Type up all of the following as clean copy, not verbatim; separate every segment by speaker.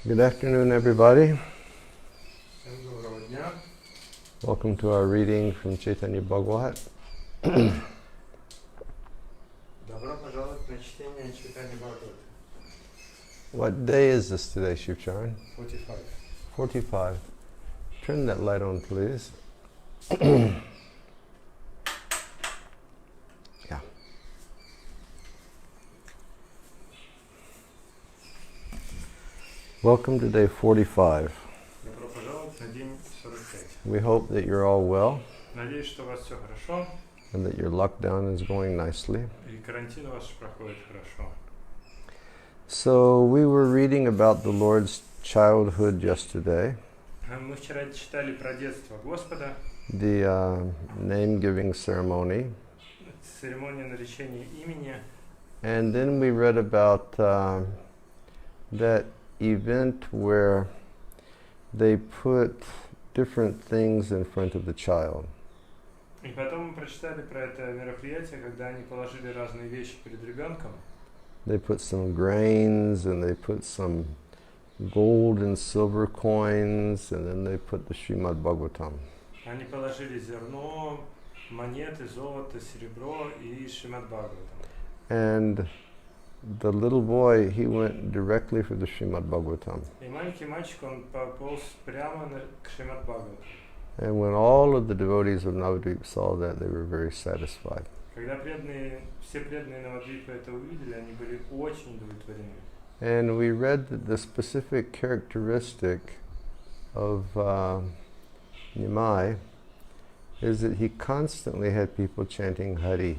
Speaker 1: Good afternoon, everybody.
Speaker 2: Всем доброго дня.
Speaker 1: Welcome to our reading from Чайтанья Bhagavata.
Speaker 2: Добро пожаловать на чтение Чайтаньи Бхагаваты.
Speaker 1: What day is this today, Shivcharan?
Speaker 2: 45.
Speaker 1: 45. Turn that light on, please. Yeah. Welcome to day 45.
Speaker 2: Добро пожаловать на день 45.
Speaker 1: We hope that you're all well
Speaker 2: Надеюсь, что у вас все хорошо,
Speaker 1: and that your lockdown is going nicely.
Speaker 2: и карантин у вас проходит хорошо.
Speaker 1: So we were reading about the Lord's childhood yesterday,
Speaker 2: Мы вчера читали про детство Господа,
Speaker 1: the name-giving ceremony,
Speaker 2: церемонию наречения имени,
Speaker 1: and then we read about that event where they put different things in front of the child.
Speaker 2: и потом мы прочитали про это мероприятие, когда они положили разные вещи перед ребенком.
Speaker 1: They put some grains and they put some gold and silver coins, and then they put the Srimad Bhagavatam.
Speaker 2: Они положили зерно, монеты, золото, серебро и Шримад Бхагаватам.
Speaker 1: And the little boy, he went directly for the Srimad Bhagavatam.
Speaker 2: И маленький мальчик, он пополз прямо к Шримад Бхагаватам.
Speaker 1: And when all of the devotees of Navadvip saw that, they were very satisfied.
Speaker 2: Когда все преданные Навадвипы это увидели, они были очень удовлетворены.
Speaker 1: And we read that the specific characteristic of Nimai is that he constantly had people chanting Hari.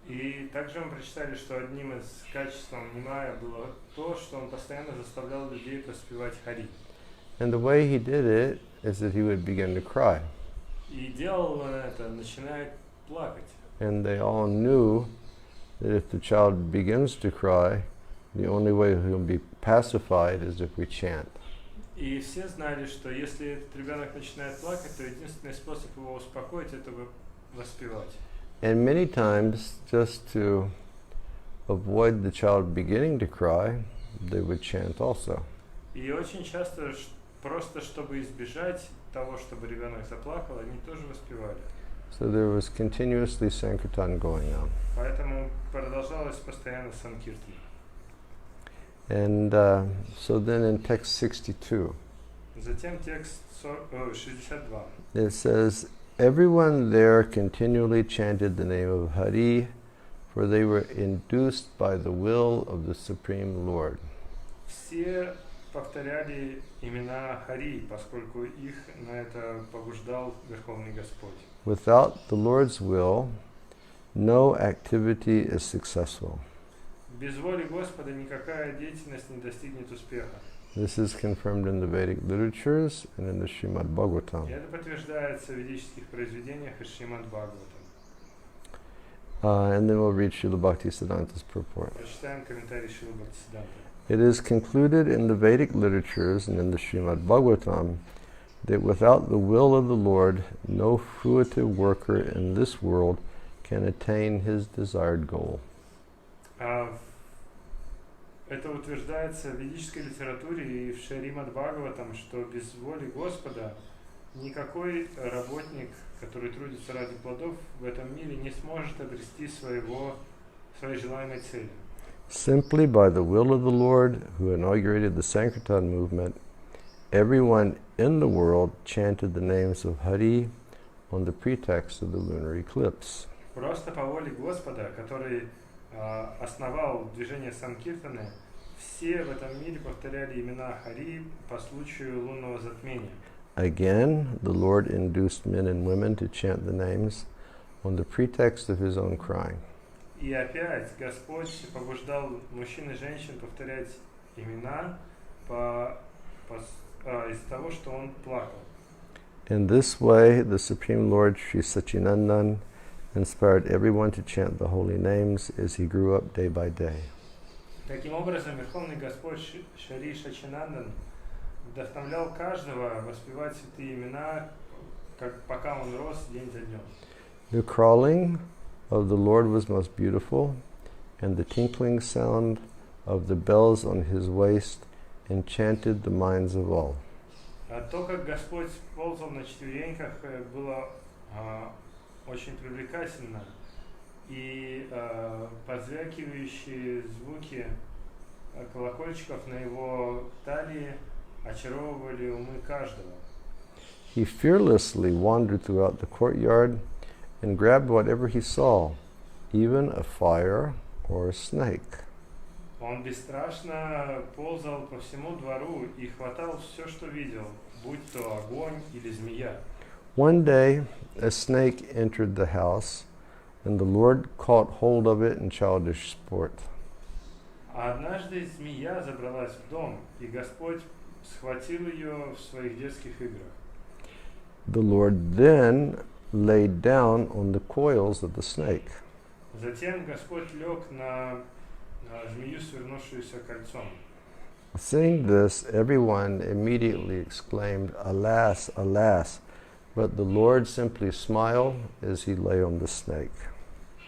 Speaker 2: И также мы прочитали, что одним из качеств Нимая было то, что он постоянно заставлял людей поспевать Хари.
Speaker 1: And the way he did it is that he would begin to cry.
Speaker 2: И делал он это, начинает плакать.
Speaker 1: And they all knew that if the child begins to cry, the only way he'll be pacified is if we chant.
Speaker 2: И все знали, что если этот ребенок начинает плакать, то единственный способ его успокоить — это воспевать.
Speaker 1: And many times, just to avoid the child beginning to cry, they would chant also.
Speaker 2: И очень часто, просто чтобы избежать того, чтобы ребенок заплакал, они тоже воспевали.
Speaker 1: So there was continuously Sankirtan going on.
Speaker 2: Поэтому продолжалось постоянно санкиртан.
Speaker 1: And so then in text 62,
Speaker 2: Затем текст 62.
Speaker 1: it says, everyone there continually chanted the name of Hari, for they were induced by the will of the Supreme Lord.
Speaker 2: Все повторяли имена Хари, поскольку их на это побуждал Верховный Господь.
Speaker 1: Without the Lord's will, no activity is successful.
Speaker 2: Без воли Господа никакая деятельность не достигнет успеха.
Speaker 1: This is confirmed in the Vedic literatures and in the Srimad Bhagavatam.
Speaker 2: И это подтверждается в ведических произведениях и Шримад Бхагаватам.
Speaker 1: And then we'll read Srila Bhaktisiddhanta's purport.
Speaker 2: Прочитаем комментарий Шрилы Бхактисиддханты.
Speaker 1: It is concluded in the Vedic literatures and in the Srimad Bhagavatam that without the will of the Lord, no fruitive worker in this world can attain his desired goal.
Speaker 2: Это утверждается в ведической литературе и в Шримад Бхагаватам, что без воли Господа никакой работник, который трудится ради плодов в этом мире, не сможет обрести своей желаемой цели.
Speaker 1: Simply by the will of the Lord, who inaugurated the Sankirtan movement, everyone in the world chanted the names of Hari on the pretext of the lunar eclipse.
Speaker 2: Просто по воле Господа, который основал движение Санкиртаны, все в этом мире повторяли имена Хари по случаю лунного затмения.
Speaker 1: Again, the Lord induced men and women to chant the names on the pretext of his own crying.
Speaker 2: И опять Господь побуждал мужчин и женщин повторять имена из-за того, что он плакал.
Speaker 1: In this way, the Supreme Lord Sri Sachinandan inspired everyone to chant the holy names as he grew up day by day.
Speaker 2: Таким образом, Верховный Господь Шри Сачинандан вдохновлял каждого воспевать святые имена, пока он рос день за днем.
Speaker 1: The crawling of the Lord was most beautiful, and the tinkling sound of the bells on his waist enchanted the minds of all.
Speaker 2: То, как Господь ползал на четвереньках, было очень привлекательно. И позвякивающие звуки колокольчиков на его талии очаровывали умы каждого.
Speaker 1: He fearlessly wandered throughout the courtyard and grabbed whatever he saw, even a fire or a snake.
Speaker 2: Он бесстрашно ползал по всему двору и хватал все, что видел, будь то огонь или змея.
Speaker 1: One day, a snake entered the house, and the Lord caught hold of it in childish sport.
Speaker 2: А однажды змея забралась в дом, и Господь схватил ее в своих детских играх.
Speaker 1: The Lord then laid down on the coils of the snake.
Speaker 2: Затем Господь лег на змею, свернувшуюся кольцом.
Speaker 1: Seeing this, everyone immediately exclaimed, "Alas, alas!" But the Lord simply smiled as he lay on the snake.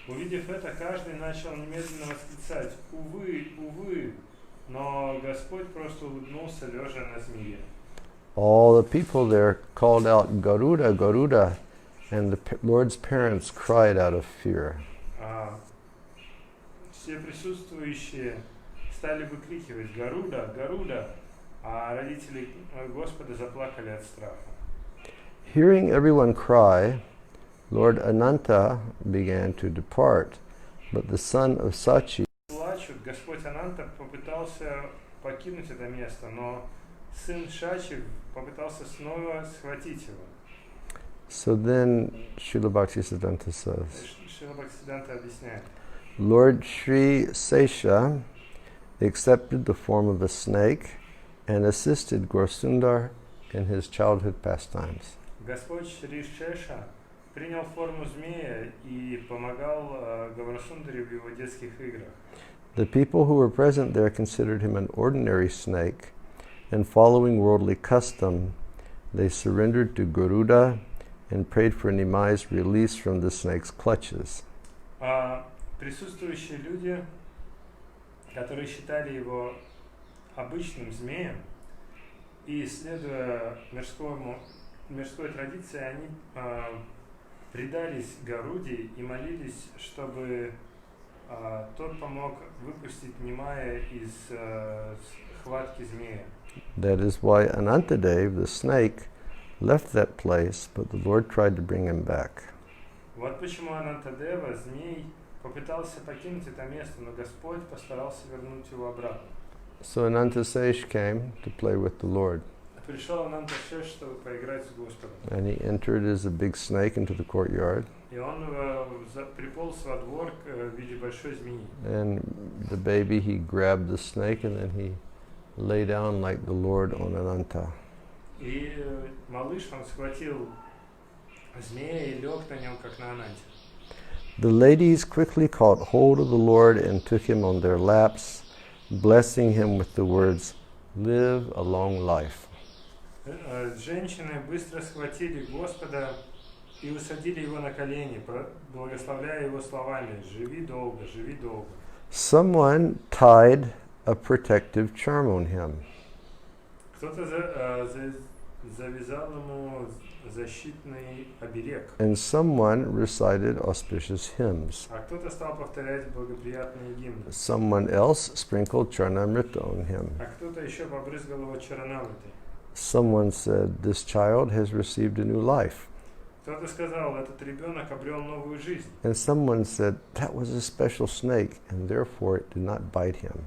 Speaker 2: Увидев это, каждый начал немедленно восклицать: «Увы, увы!» Но Господь просто улыбнулся, лежа на змее.
Speaker 1: All the people there called out, "Garuda, Garuda!" And the Lord's parents cried out of fear.
Speaker 2: Все присутствующие стали выкрикивать: «Гаруда, Гаруда!» А родители Господа заплакали от страха.
Speaker 1: Hearing everyone cry, Lord Ananta began to depart, but the son of Sachi
Speaker 2: Плачут, Господь Ананта попытался покинуть это место, но сын Шачи попытался снова схватить его.
Speaker 1: So then Srila Bhaktisiddhanta says,
Speaker 2: Шрила Бхактисиддханта объясняет.
Speaker 1: Lord Sri Sesha accepted the form of a snake and assisted Gaurasundar in his childhood pastimes.
Speaker 2: Господь Шри Шеша принял форму змея и помогал Гаурасундаре в его детских играх.
Speaker 1: The people who were present there considered him an ordinary snake, and following worldly custom, they surrendered to Garuda and prayed for Nimai's release from the snake's clutches.
Speaker 2: Присутствующие люди, которые считали его обычным змеем, и следуя мирской традиции, они предались Гаруде и молились, чтобы тот помог выпустить Нимая из хватки змея.
Speaker 1: That is why Anantadev, the snake, left that place, but the Lord tried to bring him back.
Speaker 2: Вот почему Анантадева, змей, попытался покинуть это место, но Господь постарался вернуть его обратно.
Speaker 1: So Anantasesh came to play with the Lord.
Speaker 2: Пришел Ананташеш, чтобы поиграть с Господом.
Speaker 1: And he entered as a big snake into the courtyard.
Speaker 2: И он приполз во двор в виде большой змеи.
Speaker 1: And the baby, he grabbed the snake and then he lay down like the Lord on Ananta.
Speaker 2: И малыш, он схватил змея и лег на нем, как на Ананте.
Speaker 1: The ladies quickly caught hold of the Lord and took him on their laps, blessing him with the words, "Live a long life."
Speaker 2: Женщины быстро схватили Господа и усадили его на колени, благословляя его словами: «Живи долго, живи долго».
Speaker 1: Someone tied a protective charm on him.
Speaker 2: Кто-то завязал ему защитный оберег.
Speaker 1: And someone recited auspicious hymns.
Speaker 2: А кто-то стал повторять благоприятные гимны.
Speaker 1: Someone else sprinkled charnamrita on him.
Speaker 2: А кто-то еще побрызгал его чаранамритой.
Speaker 1: Someone said, "This child has received a new life."
Speaker 2: Кто-то сказал: «Этот ребенок обрел новую жизнь».
Speaker 1: And someone said, "That was a special snake, and therefore it did not bite him."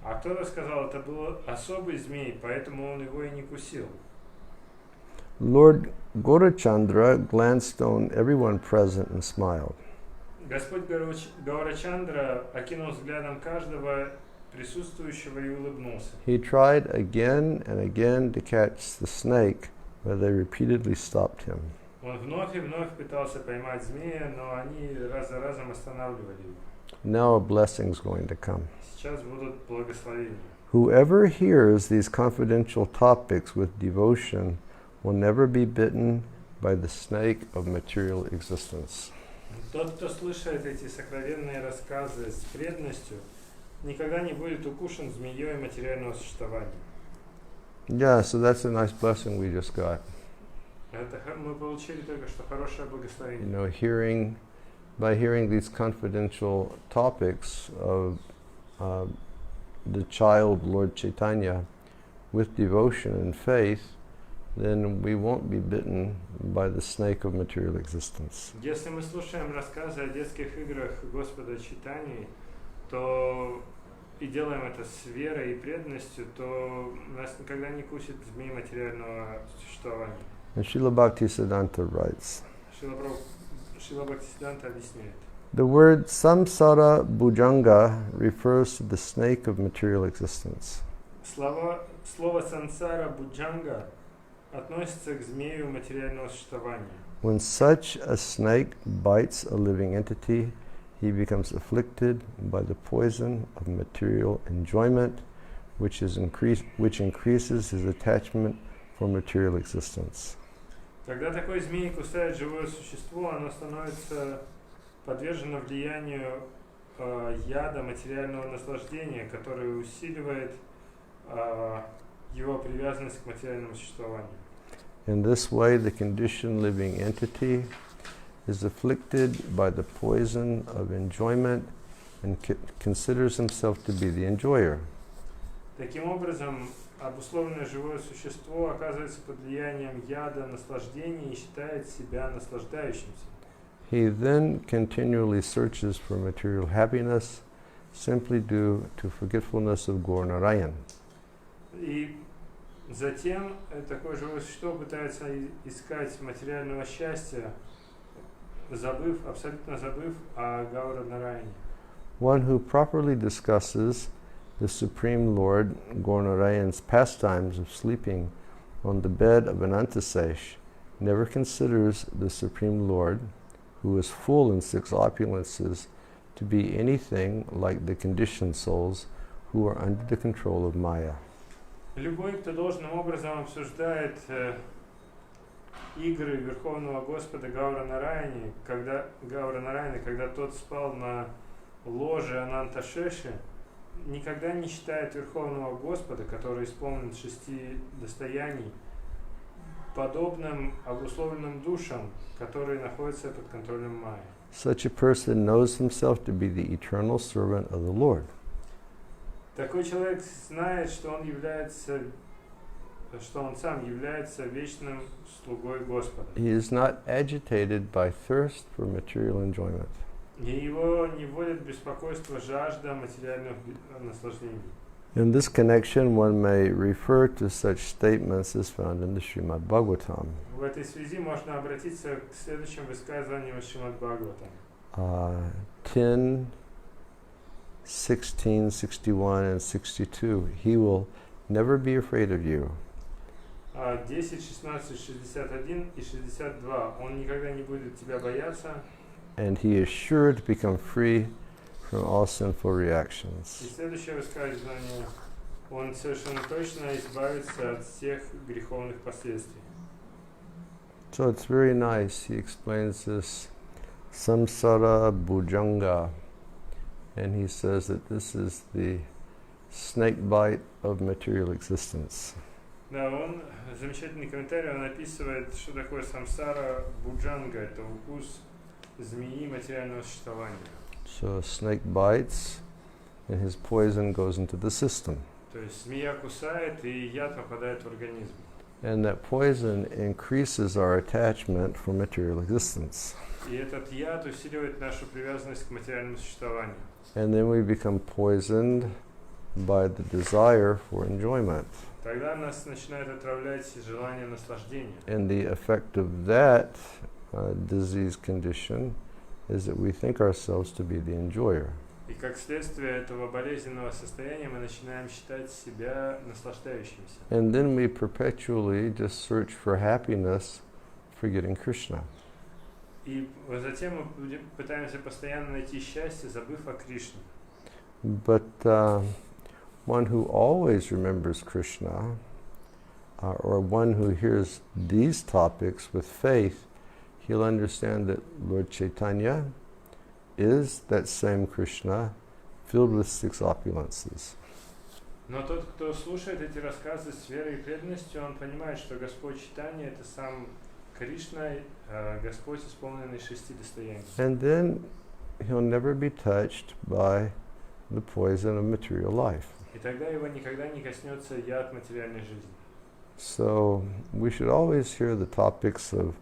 Speaker 2: А кто-то сказал: «Это был особый змей, поэтому он его и не кусил».
Speaker 1: Lord Gaurachandra glanced on everyone present and smiled.
Speaker 2: Господь Гаурачандра окинул взглядом каждого присутствующего и улыбнулся.
Speaker 1: He tried again and again to catch the snake, but they repeatedly stopped him.
Speaker 2: Он вновь и вновь пытался поймать змея, но они раз за разом останавливали его.
Speaker 1: Now a blessing is going to come.
Speaker 2: Сейчас будут благословения.
Speaker 1: Whoever hears these confidential topics with devotion will never be bitten by the snake of material existence.
Speaker 2: Тот, кто слышит эти сокровенные рассказы с преданностью, никогда не будет укушен змеей материального существования.
Speaker 1: Yeah, so that's a nice blessing we just got.
Speaker 2: Мы получили только что хорошее благословение.
Speaker 1: By hearing these confidential topics of the child Lord Chaitanya with devotion and faith, then we won't be bitten by the snake of material existence.
Speaker 2: Если мы слушаем рассказы о детских играх Господа Чайтаньи, то и делаем это с верой и преданностью, то нас никогда не кусит змей материального существования.
Speaker 1: And Srila Bhaktisiddhanta writes,
Speaker 2: Шрила Бхактисиддханта объясняет.
Speaker 1: the word samsara bhujanga refers to the snake of material existence.
Speaker 2: Слово сансара буджанга относится к змею материального существования.
Speaker 1: When such a snake bites a living entity, he becomes afflicted by the poison of material enjoyment, which increases his attachment for material existence.
Speaker 2: Когда такой змей кусает живое существо, оно становится подвержено влиянию яда материального наслаждения, который усиливает его привязанность к материальному существованию.
Speaker 1: In this way, the conditioned living entity is afflicted by the poison of enjoyment and considers himself to be the enjoyer.
Speaker 2: Таким образом, обусловленное живое существо оказывается под влиянием яда наслаждения и считает себя наслаждающимся.
Speaker 1: He then continually searches for material happiness simply due to forgetfulness of Gaur Narayan.
Speaker 2: И затем такое живое существо пытается искать материального счастья, абсолютно забыв о Гаура Нараяне.
Speaker 1: One who properly discusses the Supreme Lord Gaur Narayan's pastimes of sleeping on the bed of an Antasesh never considers the Supreme Lord, who is full in six opulences, to be anything like the conditioned souls who are under the control of Maya.
Speaker 2: Любой, кто должным образом обсуждает игры Верховного Господа Гаура Нараяны, когда тот спал на ложе Ананташеши, никогда не считает Верховного Господа, который исполнен 6 достояний, подобным обусловленным душам, которые находятся под контролем Майи.
Speaker 1: Such a person knows himself to be the eternal servant of the Lord.
Speaker 2: Такой человек знает, что он сам является вечным слугой Господа.
Speaker 1: He is not agitated by thirst for material enjoyment.
Speaker 2: И его не вводит беспокойство, жажда материальных наслаждений.
Speaker 1: In this connection, one may refer to such statements as found in the Srimad Bhagavatam.
Speaker 2: В этой связи можно обратиться к следующим высказываниям Шримад Бхагаватам.
Speaker 1: 10, 16, 61, and 62. He will never be afraid of you.
Speaker 2: 10, 16, 61 и 62. Он никогда не будет тебя бояться.
Speaker 1: And he is sure to become free from all sinful reactions.
Speaker 2: И следующее высказывание. Он совершенно точно избавится от всех греховных последствий.
Speaker 1: So it's very nice. He explains this samsara bhujanga. And he says that this is the snake bite of material existence.
Speaker 2: Да, он замечательный комментарий, он описывает, что такое самсара буджанга, это укус змеи материального существования.
Speaker 1: So a snake bites, and his poison goes into the system.
Speaker 2: То есть змея кусает, и яд попадает в организм.
Speaker 1: And that poison increases our attachment for material existence.
Speaker 2: И этот яд усиливает нашу привязанность к материальному существованию.
Speaker 1: And then we become poisoned by the desire for enjoyment.
Speaker 2: Тогда нас начинает отравлять желание наслаждения.
Speaker 1: And the effect of that disease condition is that we think ourselves to be the enjoyer.
Speaker 2: И как следствие этого болезненного состояния мы начинаем считать себя наслаждающимся.
Speaker 1: And then we perpetually just search for happiness, forgetting Krishna.
Speaker 2: И затем мы пытаемся постоянно найти счастье, забыв о Кришне.
Speaker 1: But one who always remembers Krishna, or one who hears these topics with faith, he'll understand that Lord Chaitanya is that same Krishna filled with six opulences.
Speaker 2: Но тот, кто слушает эти рассказы с верой и преданностью, он понимает, что Господь Чайтанья — это сам Кришна, Господь, исполненный 6 достояний.
Speaker 1: And then he'll never be touched by the poison of material life.
Speaker 2: И тогда его никогда не коснется яд материальной жизни.
Speaker 1: So we should always hear the topics of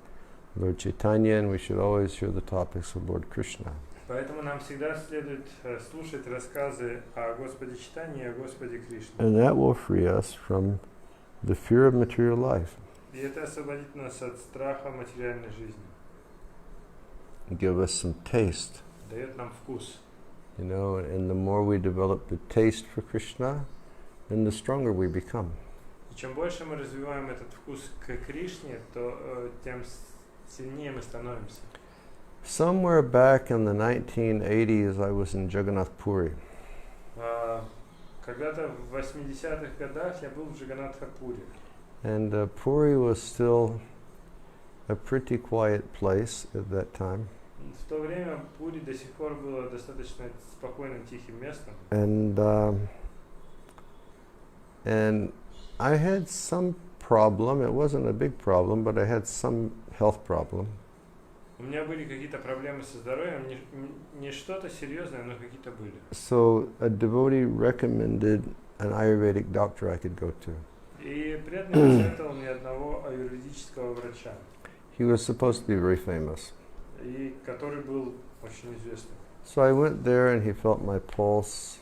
Speaker 1: Lord Chaitanya, and we should always hear the topics of Lord Krishna.
Speaker 2: Поэтому нам всегда следует слушать рассказы о Господе Чайтанье и о Господе Кришне.
Speaker 1: And that will free us from the fear of material life.
Speaker 2: И это освободит нас от страха материальной жизни.
Speaker 1: Give us some taste.
Speaker 2: Дает нам вкус.
Speaker 1: You know, and the more we develop the taste for Krishna, then the stronger we become.
Speaker 2: И чем больше мы развиваем этот вкус к Кришне, то тем сильнее мы становимся.
Speaker 1: Somewhere back in the 1980s, I was in Jagannath Puri.
Speaker 2: Когда-то в 80-х годах я был в Джаганнатха-Пури.
Speaker 1: And Puri was still a pretty quiet place at that time.
Speaker 2: В то время Пури до сих пор было достаточно спокойным, тихим местом.
Speaker 1: And I had some problem. It wasn't a big problem, but I had some health problem.
Speaker 2: У меня были какие-то проблемы со здоровьем, не что-то серьезное, но какие-то были.
Speaker 1: So a devotee recommended an Ayurvedic doctor I could go to.
Speaker 2: И преданный посоветовал мне одного аюрведического врача.
Speaker 1: He was supposed to be very famous.
Speaker 2: И который был очень известным.
Speaker 1: So I went there and he felt my pulse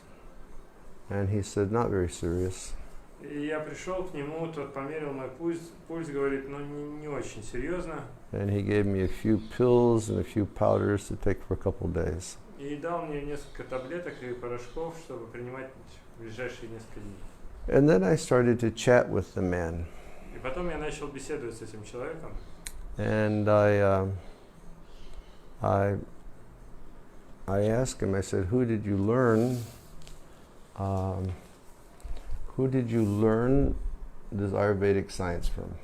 Speaker 1: and he said, not very serious.
Speaker 2: И я пришел к нему, тот померил мой пульс, говорит, ну не очень серьезно.
Speaker 1: And he gave me a few pills and a few powders to take for a couple of days.
Speaker 2: И дал мне несколько таблеток и порошков, чтобы принимать в ближайшие несколько дней.
Speaker 1: And then I started to chat with the man.
Speaker 2: И потом я начал беседовать с этим человеком.
Speaker 1: And I asked him, I said, who did you learn this Ayurvedic science from?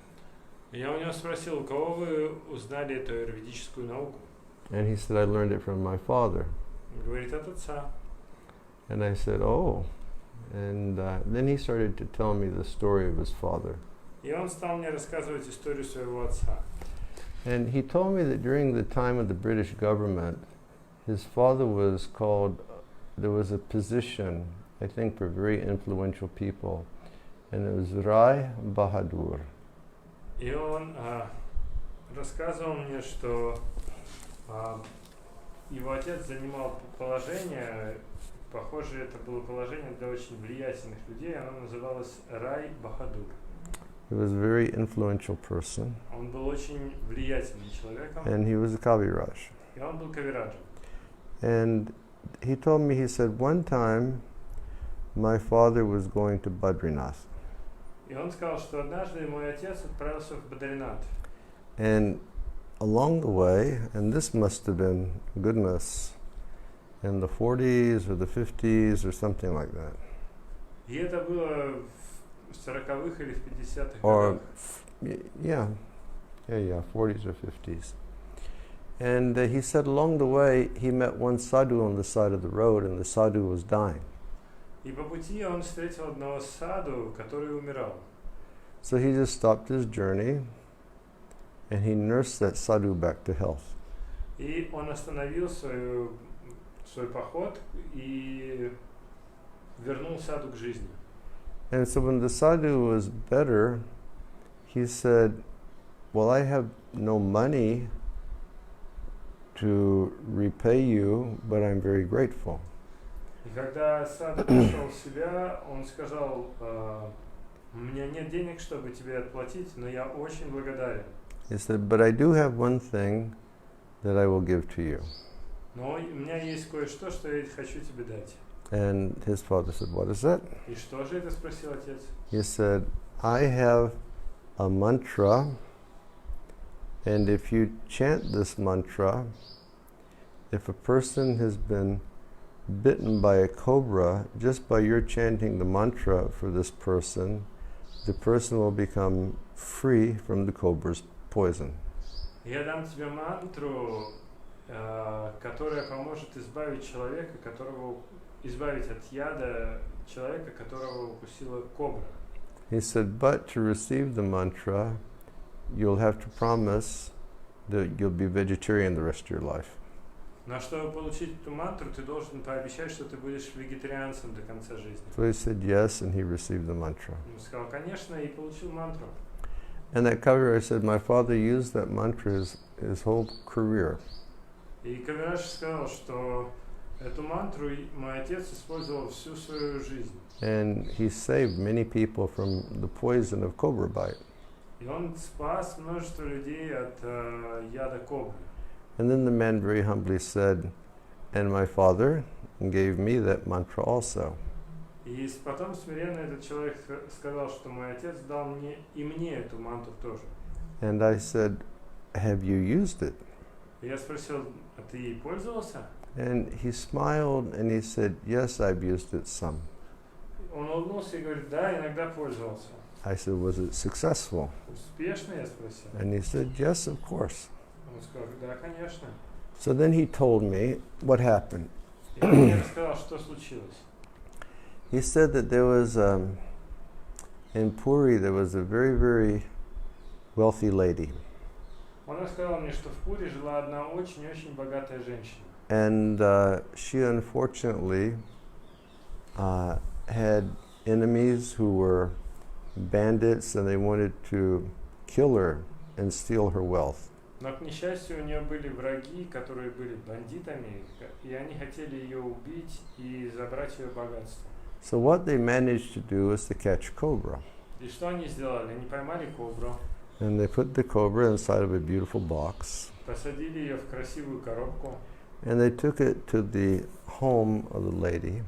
Speaker 2: Я у него спросил, у кого вы узнали эту аюрведическую науку?
Speaker 1: And he said, I learned it from my father.
Speaker 2: Он говорит, от отца.
Speaker 1: And I said, oh. And then he started to tell me the story of his father.
Speaker 2: И он стал мне рассказывать историю своего отца.
Speaker 1: And he told me that during the time of the British government, his father was called, there was a position, I think, for very influential people, and it was Rai Bahadur.
Speaker 2: И он рассказывал мне, что его отец занимал положение, похоже, это было положение для очень влиятельных людей, оно называлось Рай Бахадур.
Speaker 1: He was a very influential person.
Speaker 2: Он был очень влиятельным человеком.
Speaker 1: And he was a Kaviraj.
Speaker 2: И он был кавираджем.
Speaker 1: And he told me, he said, one time my father was going to Badrinath.
Speaker 2: И он сказал, что однажды мой отец отправился в Бадринат.
Speaker 1: And along the way, and this must have been, goodness, in the 40s or the 50s or something like that.
Speaker 2: И это было в 40-х или в 50-х
Speaker 1: Or,
Speaker 2: годах.
Speaker 1: yeah, 40s or 50s. And he said along the way, he met one sadhu on the side of the road, and the sadhu was dying.
Speaker 2: И по пути он встретил одного саду, который умирал.
Speaker 1: So he just stopped his journey, and he nursed that sadhu back to health.
Speaker 2: И он остановил свой поход и вернул саду к жизни.
Speaker 1: And so when the sadhu was better, he said, well, I have no money to repay you, but I'm very grateful.
Speaker 2: И когда саду пришел в себя, он сказал, у меня нет денег, чтобы тебе отплатить, но я очень благодарен.
Speaker 1: He said, but I do have one thing that I will give to you.
Speaker 2: Но у меня есть кое-что, что я хочу тебе дать.
Speaker 1: And his father said, what is that?
Speaker 2: И что же это, спросил отец?
Speaker 1: He said, I have a mantra, and if you chant this mantra, if a person has been bitten by a cobra, just by your chanting the mantra for this person, the person will become free from the cobra's poison.
Speaker 2: Я дам тебе мантру, которая поможет избавить человека, которого избавить от яда человека, которого укусила кобра.
Speaker 1: He said, but to receive the mantra, you'll have to promise that you'll be vegetarian the rest of your life.
Speaker 2: Но чтобы получить эту мантру, ты должен пообещать, что ты будешь вегетарианцем до конца жизни.
Speaker 1: So he said yes, and he received the mantra.
Speaker 2: Он сказал, конечно, и получил мантру.
Speaker 1: And that Kaviraj said, my father used that mantra his whole career.
Speaker 2: И Кавирадж сказал, что эту мантру мой отец использовал всю свою жизнь.
Speaker 1: And he saved many people from the poison of cobra bite.
Speaker 2: И он спас множество людей от яда кобры.
Speaker 1: And then the man very humbly said, and my father gave me that mantra also.
Speaker 2: И потом смиренно этот человек сказал, что мой отец дал мне и мне эту мантру тоже.
Speaker 1: And I said, have you used it?
Speaker 2: И я спросил, а ты ей пользовался?
Speaker 1: And he smiled and he said, yes, I've used it some.
Speaker 2: Он улыбнулся и говорит, да, иногда пользовался.
Speaker 1: I said, was it successful?
Speaker 2: Успешно, я спросил.
Speaker 1: And he said, yes, of course.
Speaker 2: Он сказал, да, конечно.
Speaker 1: So then he told me what happened.
Speaker 2: И он мне рассказал, что случилось.
Speaker 1: He said that there was, in Puri, there was a very, very wealthy lady.
Speaker 2: Он рассказал мне, что в Пури жила одна очень-очень богатая женщина.
Speaker 1: And she unfortunately had enemies who were bandits, and they wanted to kill her and steal her wealth.
Speaker 2: Но, к несчастью, у нее были враги, которые были бандитами, и они хотели ее убить и забрать ее богатство.
Speaker 1: So what they managed to do was to catch cobra.
Speaker 2: И что они сделали? Они поймали кобру,
Speaker 1: And they put the cobra inside of a beautiful box.
Speaker 2: посадили ее в красивую коробку,
Speaker 1: And they took it to the home of the lady.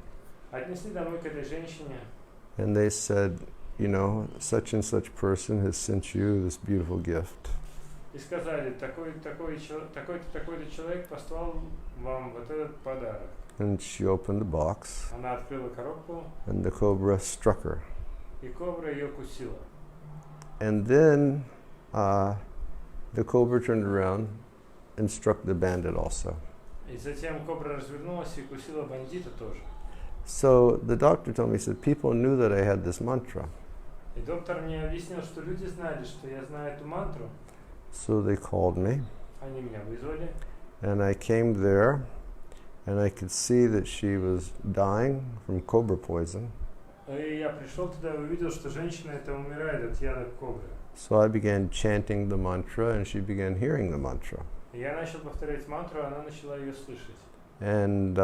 Speaker 2: отнесли домой к этой женщине,
Speaker 1: And they said, you know, such and such person has sent you this beautiful gift.
Speaker 2: и сказали, такой-то человек послал вам вот этот подарок.
Speaker 1: And she opened the box,
Speaker 2: Она открыла коробку,
Speaker 1: and the cobra struck her.
Speaker 2: и кобра ее кусила.
Speaker 1: And then the cobra turned around and struck the bandit also.
Speaker 2: И затем кобра развернулась и кусила бандита тоже.
Speaker 1: So the doctor told me, he said, people knew that I had this mantra.
Speaker 2: И доктор мне объяснил, что люди знали, что я знаю эту мантру.
Speaker 1: So they called me,
Speaker 2: Они меня вызвали.
Speaker 1: and I came there, and I could see that she was dying from cobra poison.
Speaker 2: И я пришел туда и увидел, что женщина эта умирает от яда кобры.
Speaker 1: So I began chanting the mantra, and she began hearing the mantra.
Speaker 2: И я начал повторять мантру, а она начала ее слышать.
Speaker 1: And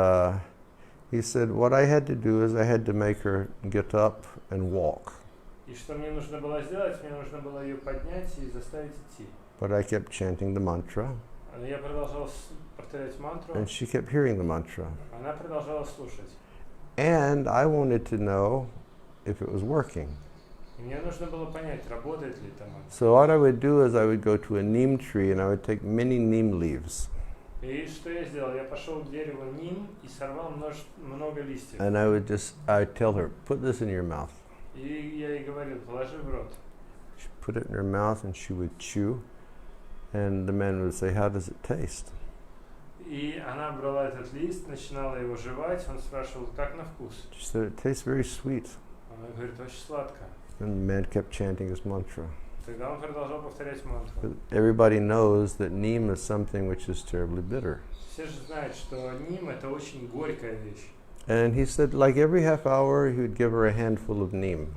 Speaker 1: he said, what I had to do is I had to make her get up and walk.
Speaker 2: И что мне нужно было сделать? Мне нужно было ее поднять и заставить идти.
Speaker 1: But I kept chanting the mantra,
Speaker 2: Но я продолжал повторять мантру,
Speaker 1: and she kept hearing the mantra.
Speaker 2: она продолжала слушать.
Speaker 1: And I wanted to know if it was working.
Speaker 2: И мне нужно было понять, работает ли эта мантра.
Speaker 1: So what I would do is I would go to a neem tree and I would take many neem leaves.
Speaker 2: И что я сделал? Я пошел к дереву ним и сорвал много листьев.
Speaker 1: And I'd tell her, put this in your mouth.
Speaker 2: И я ей говорил, положи в рот.
Speaker 1: She'd put it in her mouth and she would chew. And the man would say, how does it taste?
Speaker 2: И она брала этот лист, начинала его жевать, он спрашивал, как на вкус?
Speaker 1: She said, it tastes very sweet.
Speaker 2: Она говорит, очень сладко.
Speaker 1: And the man kept chanting his mantra.
Speaker 2: Тогда он продолжал повторять мантру.
Speaker 1: But everybody knows that neem is something which is terribly bitter.
Speaker 2: Все же знают, что ним это очень горькая вещь.
Speaker 1: And he said, like every half hour, he would give her a handful of neem.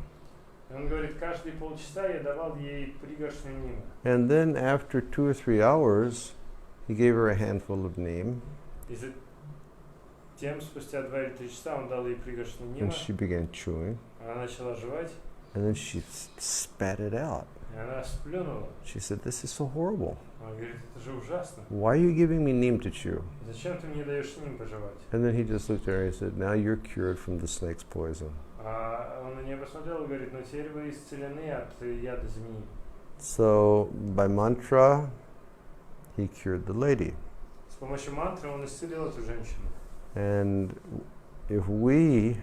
Speaker 2: И он говорит, каждые полчаса я давал ей пригоршню нима.
Speaker 1: And then after 2 or 3 hours, he gave her a handful of neem.
Speaker 2: И затем, спустя 2 или 3 часа, он дал ей пригоршню
Speaker 1: And
Speaker 2: нима.
Speaker 1: she began chewing.
Speaker 2: Она начала жевать,
Speaker 1: And then she spat it out.
Speaker 2: и она сплюнула.
Speaker 1: She said, this is so horrible.
Speaker 2: Он говорит, это же ужасно.
Speaker 1: Why are you giving me neem to chew?
Speaker 2: Зачем ты мне даешь ним пожевать?
Speaker 1: And then he just looked at her and he said, now you're cured from the snake's poison.
Speaker 2: А он на нее посмотрел и говорит, ну теперь вы исцелены от яда змеи.
Speaker 1: So by mantra, he cured the lady.
Speaker 2: С помощью мантры он исцелил эту женщину.
Speaker 1: And if we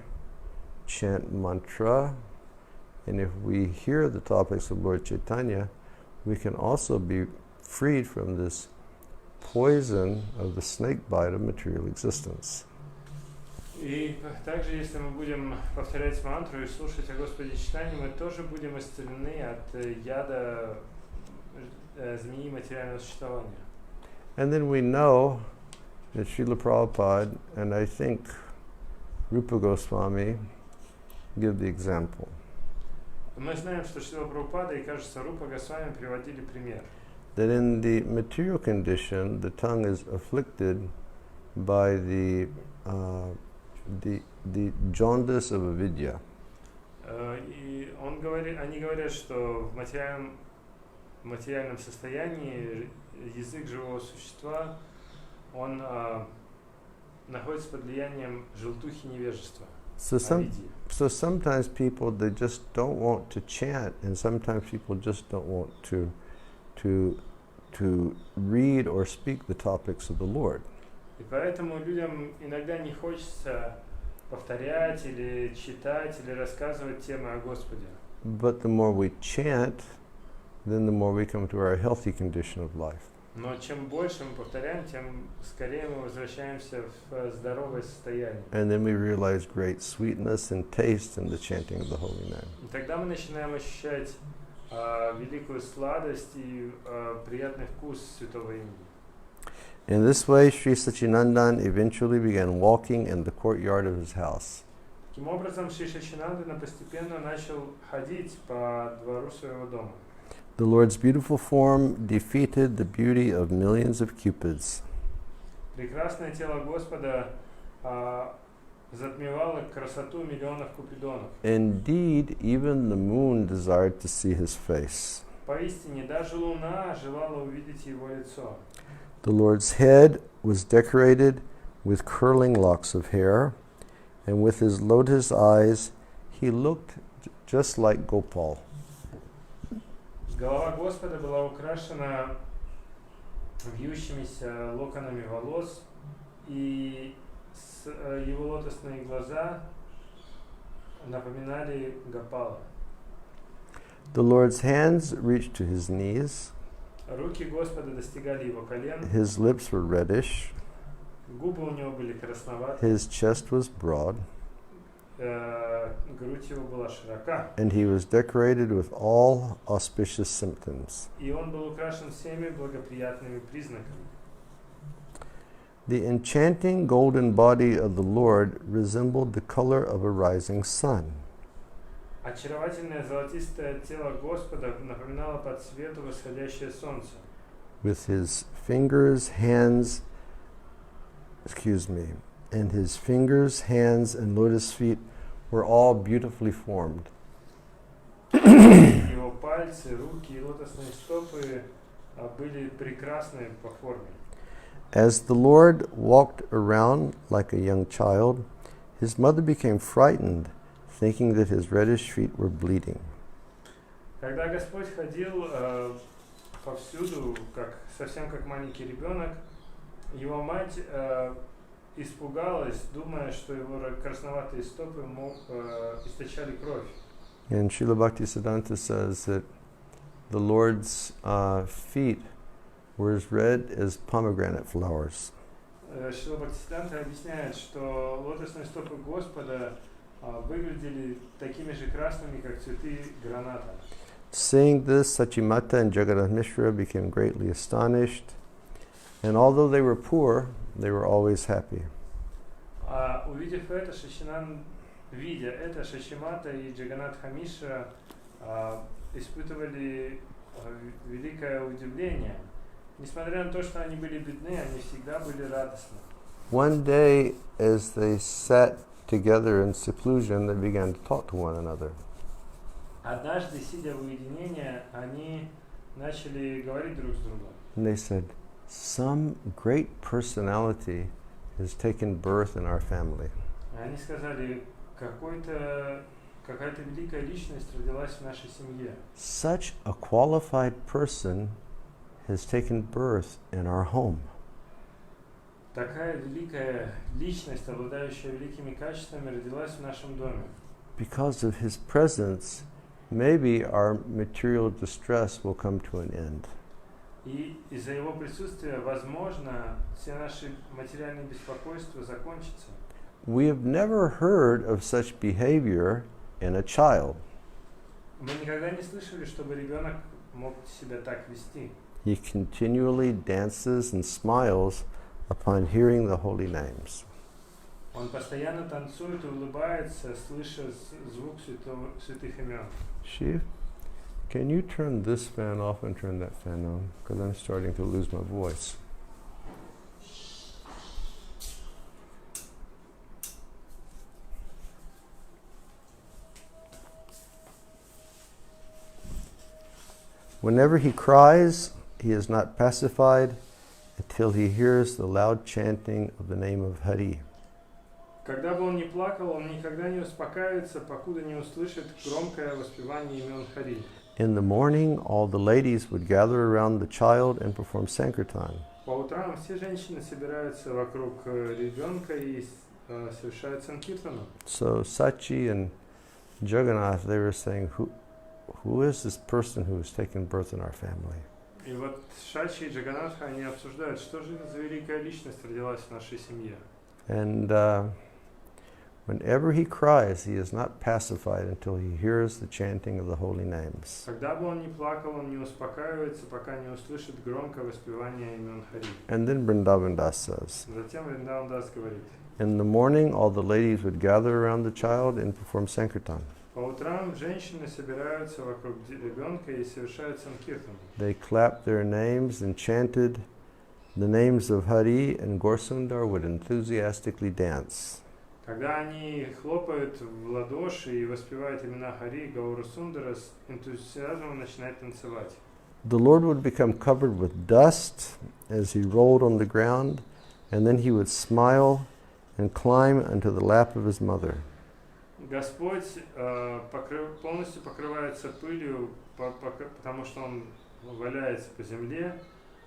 Speaker 1: chant mantra, and if we hear the topics of Lord Chaitanya, we can also be freed from this poison of the snake bite of material existence.
Speaker 2: И также, если мы будем повторять мантру и слушать о Господе Чайтанье, мы тоже будем исцелены от яда змеи материального существования.
Speaker 1: And then we know that Srila Prabhupada and I think Rupa Goswami give the example.
Speaker 2: Мы знаем, что Шрила Прабхупада и, кажется, Рупа Госвами приводили пример.
Speaker 1: That in the material condition, the tongue is afflicted by the jaundice of avidya.
Speaker 2: И они говорят, что в материальном состоянии язык живого существа, он находится под влиянием желтухи невежества.
Speaker 1: So sometimes people, they just don't want to chant, and sometimes people just don't want to read or speak the topics of the Lord.
Speaker 2: И поэтому людям иногда не хочется повторять или читать или рассказывать темы о Господе.
Speaker 1: But the more we chant, then the more we come to our healthy condition of life.
Speaker 2: Но чем больше мы повторяем, тем скорее мы возвращаемся в здоровое состояние.
Speaker 1: And then we realize great sweetness and taste in the chanting of the holy name.
Speaker 2: И тогда мы начинаем ощущать великую сладость и приятный вкус святого имени.
Speaker 1: In this way, Sri Sachinandan eventually began walking in the courtyard of his house.
Speaker 2: Таким образом, Шри Сачинандана постепенно начал ходить по двору своего дома.
Speaker 1: The Lord's beautiful form defeated the beauty of millions of cupids.
Speaker 2: Прекрасное тело Господа затмевало красоту миллионов купидонов.
Speaker 1: Indeed, even the moon desired to see his face.
Speaker 2: Поистине, даже луна желала увидеть его лицо.
Speaker 1: The Lord's head was decorated with curling locks of hair, and with his lotus eyes, he looked just like Gopal.
Speaker 2: Голова Господа была украшена вьющимися локонами волос, и его лотосные глаза напоминали Гопала.
Speaker 1: The Lord's hands reached to his knees.
Speaker 2: Руки Господа достигали его колен.
Speaker 1: His lips were reddish.
Speaker 2: Губы у него были красноватые.
Speaker 1: His chest was broad.
Speaker 2: Грудь его была широка.
Speaker 1: And he was decorated with all auspicious symptoms.
Speaker 2: И он был украшен всеми благоприятными признаками.
Speaker 1: The enchanting golden body of the Lord resembled the color of a rising sun.
Speaker 2: Очаровательное золотистое тело Господа напоминало по цвету восходящее солнце.
Speaker 1: With his fingers, hands, and his fingers, hands, and lotus feet were all beautifully formed.
Speaker 2: Его пальцы, руки и лотосные стопы были прекрасны по форме.
Speaker 1: As the Lord walked around like a young child, his mother became frightened, thinking that his reddish feet were bleeding.
Speaker 2: Когда Господь ходил повсюду, совсем как маленький ребенок, его мать испугалась, думая, что его красноватые стопы источали кровь.
Speaker 1: And Srila Bhaktisiddhanta says that the Lord's feet were as red as pomegranate flowers.
Speaker 2: Шрила Бхактисиддханта объясняет, что лотосные стопы Господа выглядели такими же красными, как цветы граната.
Speaker 1: Seeing this, Sachimata and Jagannath Mishra became greatly astonished, and although they were poor, they were always happy.
Speaker 2: Увидев это, видя это, Шачимата и Джаганатха Мишра испытывали великое удивление. Несмотря на то, что они были бедны, они всегда были радостны.
Speaker 1: One day, as they sat together in seclusion, they began to talk to one another.
Speaker 2: Однажды, сидя в уединении, они начали говорить друг с другом.
Speaker 1: And they said, some great personality has taken birth in our family.
Speaker 2: Они сказали, какая-то великая личность родилась в нашей семье.
Speaker 1: Such a qualified person has taken birth in our home.
Speaker 2: Такая великая личность, обладающая великими качествами, родилась в нашем доме.
Speaker 1: Because of his presence, maybe our material distress will come to an end.
Speaker 2: И из-за его присутствия, возможно, все наши материальные беспокойства закончатся.
Speaker 1: We have never heard of such behavior in a child.
Speaker 2: Мы никогда не слышали, чтобы ребенок мог себя так вести.
Speaker 1: He continually dances and smiles upon hearing the holy names.
Speaker 2: Он постоянно танцует и улыбается, слыша звук святых имен.
Speaker 1: Shiv, can you turn this fan off and turn that fan on? Because I'm starting to lose my voice. Whenever he cries, he is not pacified until he hears the loud chanting of the name of Hari.
Speaker 2: Когда бы он ни плакал, он никогда не успокаивается, покуда не услышит громкое воспевание имен Хари.
Speaker 1: In the morning, all the ladies would gather around the child and perform Sankirtan.
Speaker 2: По утрам все женщины собираются вокруг ребенка и совершают санкиртану.
Speaker 1: So Sachi and Jagannath, they were saying, who is this person who has taken birth in our family?
Speaker 2: И вот Шачи и Джаганатха, они обсуждают, что же это за великая личность родилась в нашей семье.
Speaker 1: And whenever he cries, he is not pacified until he hears the chanting of the holy names.
Speaker 2: Когда бы он ни плакал, он не успокаивается, пока не услышит громкое воспевание имен Хари.
Speaker 1: And then Vrindavan Das says,
Speaker 2: Затем Вриндаван Дас говорит,
Speaker 1: in the morning, all the ladies would gather around the child and perform Sankirtan.
Speaker 2: по утрам женщины собираются вокруг ребенка и совершают санкиртану.
Speaker 1: They clapped their names and chanted the names of Hari, and Gorsundar would enthusiastically dance.
Speaker 2: Когда они хлопают в ладоши и воспевают имена Хари, Гауру Сундара с энтузиазмом начинает танцевать.
Speaker 1: The Lord would become covered with dust as he rolled on the ground, and then he would smile and climb into the lap of his mother.
Speaker 2: Господь полностью покрывается пылью, потому что он валяется по земле,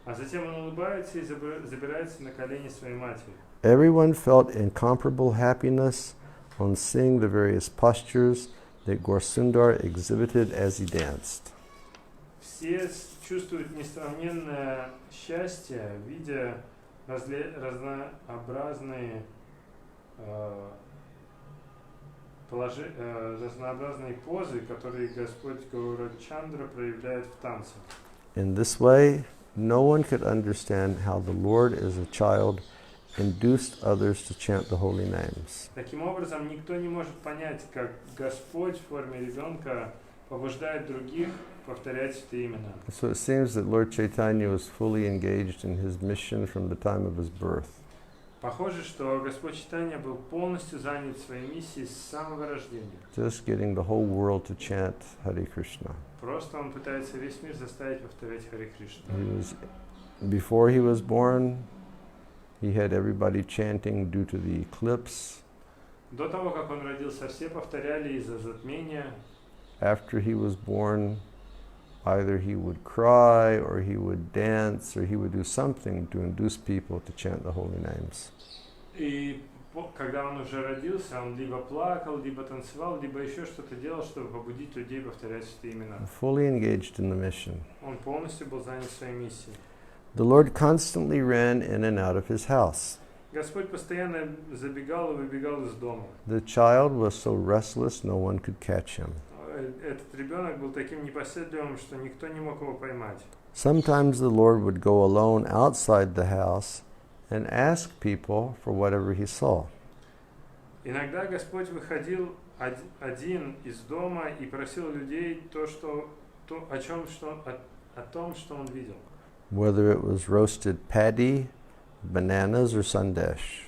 Speaker 2: а затем он улыбается и забирается на колени своей матери.
Speaker 1: Everyone felt incomparable happiness on seeing the various postures that Gorsundar exhibited as he danced.
Speaker 2: Все чувствуют несравненное счастье, видя разнообразные разнообразные позы, которые Господь Гаурачандра проявляет в танце.
Speaker 1: In this way, no one could understand how the Lord as a child induced others to chant the holy names.
Speaker 2: Таким образом, никто не может понять, как Господь в форме ребенка побуждает других повторять эти имена.
Speaker 1: So it seems that Lord Chaitanya was fully engaged in his mission from the time of his birth.
Speaker 2: Похоже, что Господь Чайтанья был полностью занят своей миссией с самого рождения.
Speaker 1: Just getting the whole world to chant Hare Krishna.
Speaker 2: Просто он пытается весь мир заставить повторять Харе Кришна.
Speaker 1: Before he was born, he had everybody chanting due to the eclipse.
Speaker 2: До того, как он родился, все повторяли из-за затмения.
Speaker 1: After he was born, either he would cry, or he would dance, or he would do something to induce people to chant the holy names.
Speaker 2: И когда он уже родился, он либо плакал, либо танцевал, либо еще что-то делал, чтобы побудить людей повторять эти имена.
Speaker 1: Fully engaged in the mission.
Speaker 2: Он полностью был занят своей миссией.
Speaker 1: The Lord constantly ran in and out of his house.
Speaker 2: Господь постоянно забегал и выбегал из дома.
Speaker 1: The child was so restless, no one could catch him.
Speaker 2: Этот ребенок был таким непоседливым, что никто не мог его поймать.
Speaker 1: Sometimes the Lord would go alone outside the house and ask people for whatever he saw.
Speaker 2: Иногда Господь выходил один из дома и просил людей о том, что он видел.
Speaker 1: Whether it was roasted paddy, bananas, or sandesh.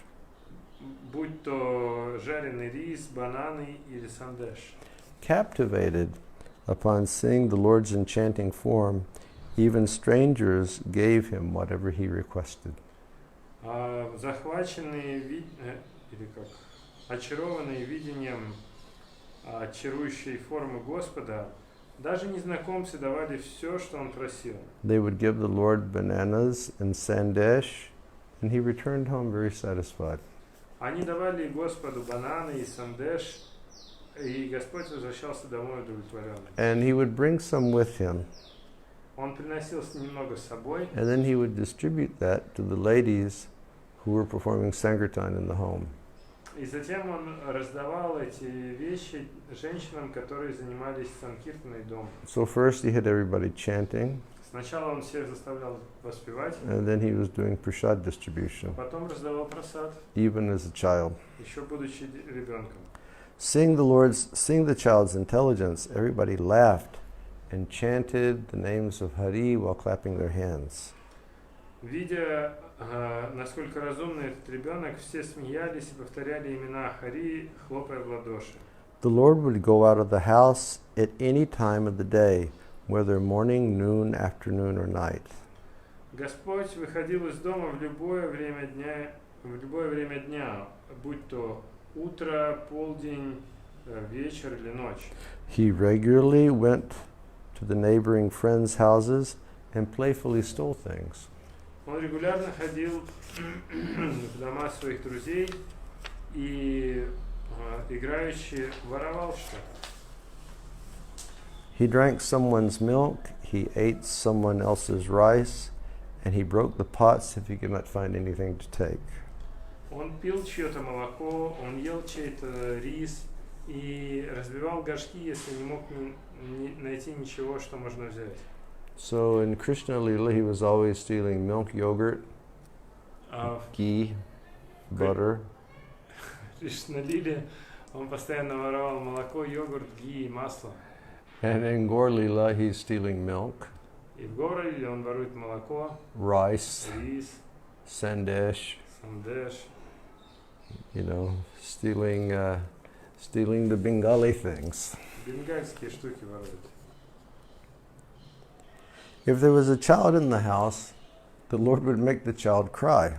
Speaker 2: Будь то жареный рис, бананы или сандеш.
Speaker 1: Captivated upon seeing the Lord's enchanting form, even strangers gave him whatever he requested.
Speaker 2: Очарованные видением чарующей формы Господа, даже незнакомцы давали все, что он просил.
Speaker 1: They would give the Lord bananas and sandesh, and he returned home very satisfied.
Speaker 2: Они давали Господу бананы и сандеш, и Господь возвращался домой удовлетворенный.
Speaker 1: And he would bring some with him.
Speaker 2: Он приносил немного с собой.
Speaker 1: And then he would distribute that to the ladies who were performing Sankirtan in the home.
Speaker 2: И затем он раздавал эти вещи женщинам, которые занимались санкиртаной дома.
Speaker 1: So first he had everybody chanting,
Speaker 2: Сначала он всех заставлял воспевать,
Speaker 1: and then he was doing prasad distribution,
Speaker 2: потом раздавал прасад,
Speaker 1: even as a child.
Speaker 2: еще будучи ребенком.
Speaker 1: Seeing the child's intelligence, everybody laughed and chanted the names of Hari while clapping their hands.
Speaker 2: Видя, насколько разумный этот ребенок, все смеялись и повторяли имена Хари, хлопая в ладоши.
Speaker 1: The Lord would go out of the house at any time of the day, whether morning, noon, afternoon, or night.
Speaker 2: Господь выходил из дома в любое время дня, будь то утро, полдень, вечер или ночь.
Speaker 1: He regularly went to the neighboring friends' houses and playfully stole things.
Speaker 2: Он регулярно ходил в дома своих друзей и играючи воровал что-то.
Speaker 1: He drank someone's milk, he ate someone else's rice, and he broke the pots if he could not find anything to take.
Speaker 2: Он пил чье-то молоко, он ел чей-то рис и разбивал горшки, если не мог найти ничего, что можно взять.
Speaker 1: So in Krishna Lila, he was always stealing milk, yogurt, ghee, butter.
Speaker 2: В Кришна-лиле он постоянно воровал молоко, йогурт, ги и масло.
Speaker 1: And in Gaur Lila, he's stealing milk,
Speaker 2: И в Гора-лиле он ворует молоко,
Speaker 1: rice,
Speaker 2: рис,
Speaker 1: sandesh,
Speaker 2: сандеш.
Speaker 1: Stealing the Bengali things.
Speaker 2: Бенгальские штуки воруют.
Speaker 1: If there was a child in the house, the Lord would make the child cry.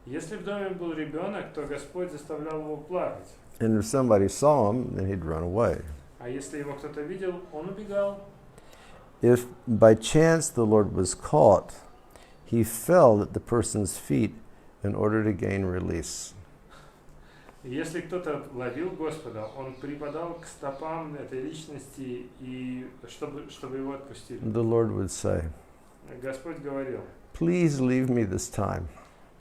Speaker 2: Если в доме был ребенок, то Господь заставлял его плакать.
Speaker 1: And if somebody saw him, then he'd run away.
Speaker 2: А если его кто-то видел, он убегал.
Speaker 1: If by chance the Lord was caught, he fell at the person's feet in order to gain release.
Speaker 2: Если кто-то ловил Господа, он припадал к стопам этой личности, и чтобы его отпустили.
Speaker 1: The Lord would say,
Speaker 2: Господь говорил:
Speaker 1: "Please leave me this time.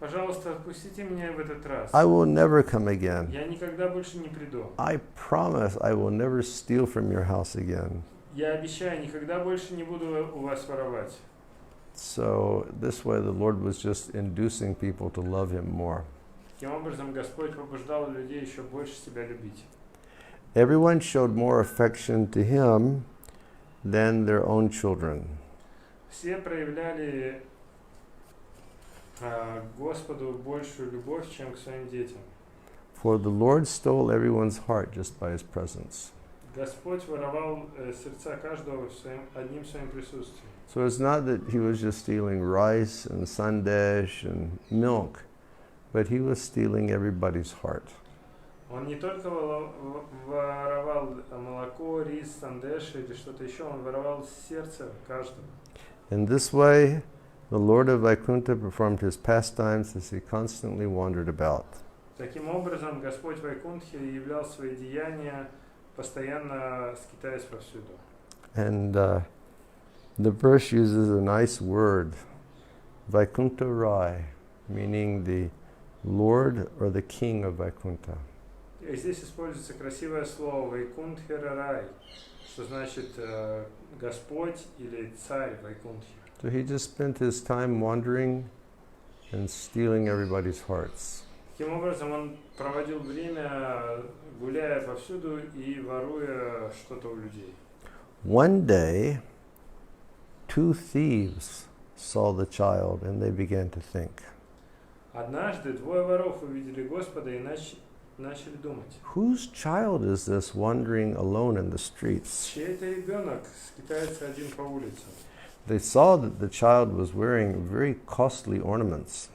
Speaker 2: пожалуйста, отпустите меня в этот раз.
Speaker 1: I will never come again.
Speaker 2: Я никогда больше не приду.
Speaker 1: I promise I will never steal from your house again."
Speaker 2: Я обещаю, никогда больше не буду у вас воровать.
Speaker 1: So this way the Lord was just inducing people to love him more.
Speaker 2: Таким образом, Господь побуждал людей еще больше себя любить.
Speaker 1: Everyone showed more affection to him than their own children.
Speaker 2: Все проявляли Господу большую любовь, чем к своим детям.
Speaker 1: For the Lord stole everyone's heart just by his presence.
Speaker 2: Господь воровал сердца каждого одним своим присутствием.
Speaker 1: So it's not that he was just stealing rice and sandesh and milk, but he was stealing everybody's heart.
Speaker 2: Он не только воровал молоко, рис, сандеш или что-то еще, он воровал сердце каждого.
Speaker 1: In this way, the Lord of Vaikuntha performed his pastimes as he constantly wandered about.
Speaker 2: Таким образом, Господь Вайкунтхи являл свои деяния, постоянно скитаясь повсюду.
Speaker 1: And the verse uses a nice word, Vaikuntha Rai, meaning the Lord or the King of Vaikuntha.
Speaker 2: И здесь используется красивое слово Вайкунтхера Рай, что значит Господь или Царь Вайкунтхи.
Speaker 1: So he just spent his time wandering and stealing everybody's hearts.
Speaker 2: Таким образом, он проводил время, гуляя повсюду и воруя что-то у людей.
Speaker 1: One day, two thieves saw the child and they began to think,
Speaker 2: Однажды двое воров увидели Господа и начали думать:
Speaker 1: whose child is this wandering alone in the streets?
Speaker 2: чей это ребенок скитается один по улицам?
Speaker 1: They saw that the child was wearing very costly ornaments.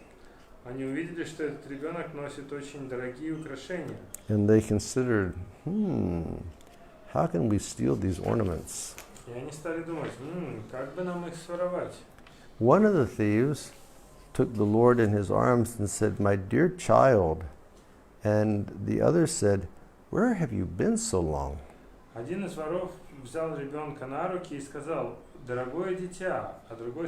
Speaker 2: Они увидели, что этот ребенок носит очень дорогие украшения.
Speaker 1: And they considered, how can we steal these ornaments?
Speaker 2: И они стали думать: как бы нам их своровать?
Speaker 1: One of the thieves took the Lord in his arms and said, "My dear child." And the other said, "Where have you been so long?"
Speaker 2: Один из воров взял ребенка на руки и сказал: дорогое дитя, а другой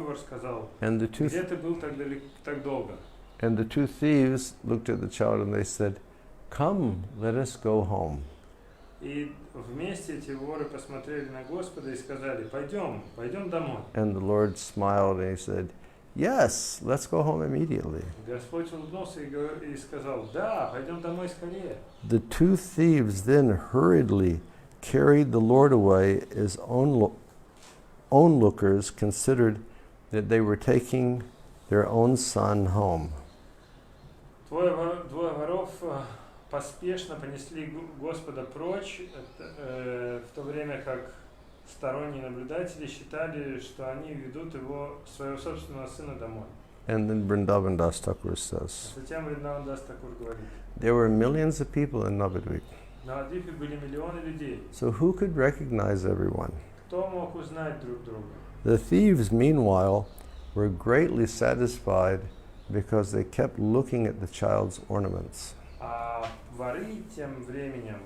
Speaker 2: вор сказал:
Speaker 1: And the two
Speaker 2: где ты был так долго?
Speaker 1: And the two thieves looked at the child and they said, "Come, let us go home."
Speaker 2: И вместе эти воры посмотрели на Господа и сказали: пойдем, пойдем домой.
Speaker 1: And the Lord smiled and he said, "Yes, let's go home immediately."
Speaker 2: Господь улыбнулся и сказал: да, пойдем домой скорее.
Speaker 1: The two thieves then hurriedly carried the Lord away as onlookers considered that they were taking their own son home.
Speaker 2: Двое воров поспешно понесли Господа прочь, в то время как сторонние наблюдатели считали, что они ведут его, своего собственного сына, домой.
Speaker 1: And then Vrindavan Das Thakur says,
Speaker 2: Затем Вриндаван Дас Такур говорит:
Speaker 1: there were millions of people in Navadvip.
Speaker 2: на Адвипе были миллионы людей.
Speaker 1: So who could recognize everyone?
Speaker 2: Кто мог узнать друг друга?
Speaker 1: The thieves, meanwhile, were greatly satisfied because they kept looking at the child's ornaments.
Speaker 2: А воры тем временем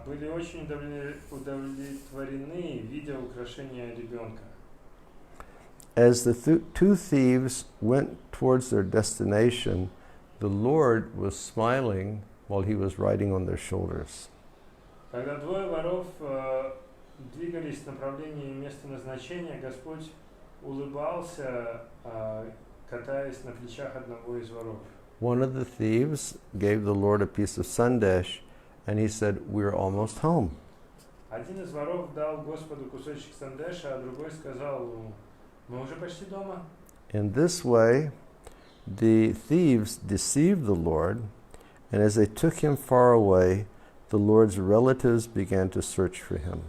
Speaker 2: были очень удовлетворены, видя украшения ребенка.
Speaker 1: As the two thieves went towards their destination, the Lord was smiling while he was riding on their shoulders.
Speaker 2: Когда двое воров двигались в направлении места назначения, Господь улыбался, катаясь на плечах одного из воров.
Speaker 1: One of the thieves gave the Lord a piece of sandesh, and he said, "We're almost home."
Speaker 2: Один из воров дал Господу кусочек сандеша, а другой сказал: мы уже почти дома.
Speaker 1: In this way, the thieves deceived the Lord, and as they took him far away, the Lord's relatives began to search for him.